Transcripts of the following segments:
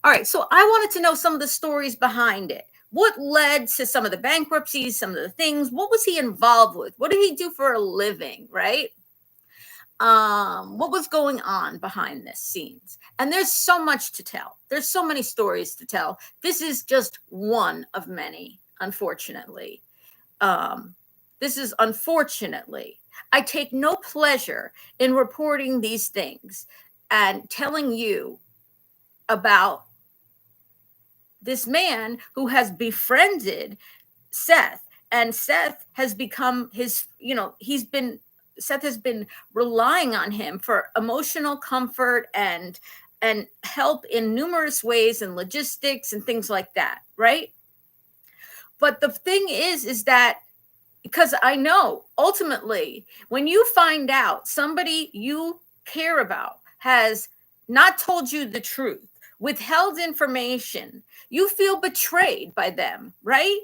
All right, so I wanted to know some of the stories behind it. What led to some of the bankruptcies, some of the things? What was he involved with? What did he do for a living, right? What was going on behind this scenes? And there's so much to tell. There's so many stories to tell. This is just one of many, unfortunately. Um, this is unfortunately. I take no pleasure in reporting these things and telling you about this man who has befriended Seth, and Seth has become his, Seth has been relying on him for emotional comfort and help in numerous ways and logistics and things like that, right? But the thing is that because I know ultimately when you find out somebody you care about has not told you the truth, withheld information, you feel betrayed by them, right?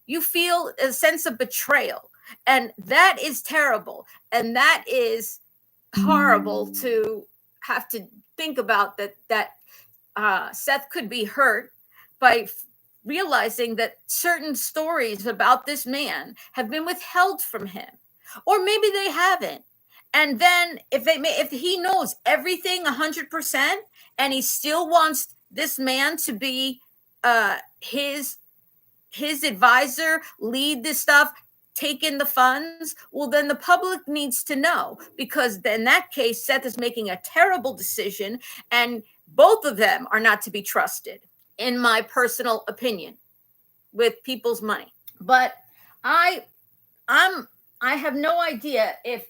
You feel a sense of betrayal. And that is terrible. And that is horrible to have to think about that Seth could be hurt by realizing that certain stories about this man have been withheld from him, or maybe they haven't. And then if he knows everything 100% and he still wants this man to be his advisor, lead this stuff, take in the funds, well, then the public needs to know, because in that case, Seth is making a terrible decision, and both of them are not to be trusted, in my personal opinion, with people's money. But I, I'm, I have no idea if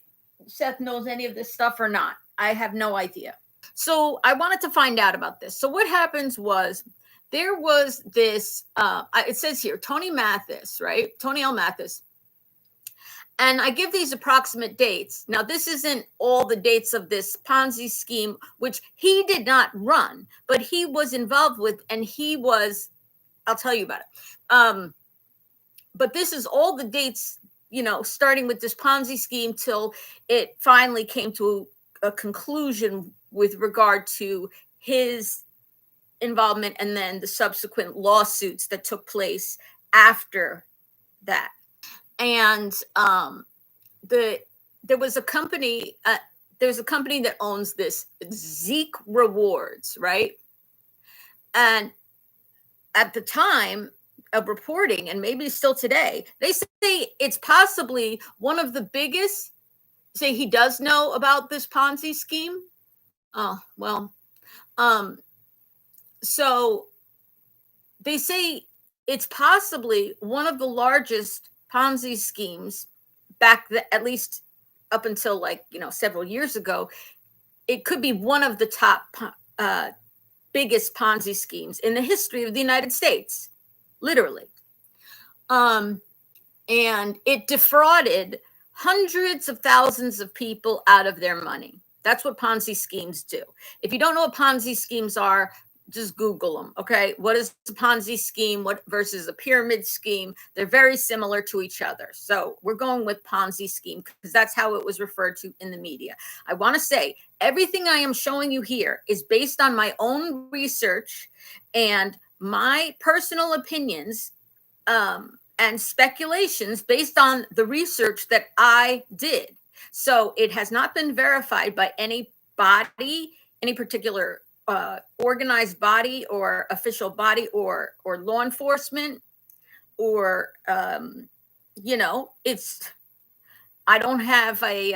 Seth knows any of this stuff or not. I have no idea. So I wanted to find out about this. So what happens was there was this, it says here, Tony Mathis, right? Tony L. Mathis. And I give these approximate dates. Now, this isn't all the dates of this Ponzi scheme, which he did not run, but he was involved with, and I'll tell you about it. But this is all the dates, starting with this Ponzi scheme till it finally came to a conclusion with regard to his involvement and then the subsequent lawsuits that took place after that. And there was a company. There's a company that owns this Zeke Rewards, right? And at the time of reporting, and maybe still today, they say it's possibly one of the biggest. Say he does know about this Ponzi scheme. Oh well, so they say it's possibly one of the largest Ponzi schemes at least up until several years ago. It could be one of the top biggest Ponzi schemes in the history of the United States, literally. And it defrauded hundreds of thousands of people out of their money. That's what Ponzi schemes do. If you don't know what Ponzi schemes are, just Google them. Okay. What is a Ponzi scheme? What versus a pyramid scheme? They're very similar to each other. So we're going with Ponzi scheme because that's how it was referred to in the media. I want to say everything I am showing you here is based on my own research and my personal opinions, and speculations based on the research that I did. So it has not been verified by any body, any particular organized body or official body or law enforcement or it's I don't have a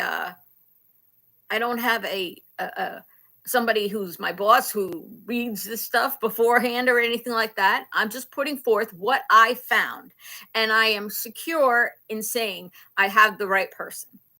somebody who's my boss who reads this stuff beforehand or anything like that. I'm just putting forth what I found, and I am secure in saying I have the right person.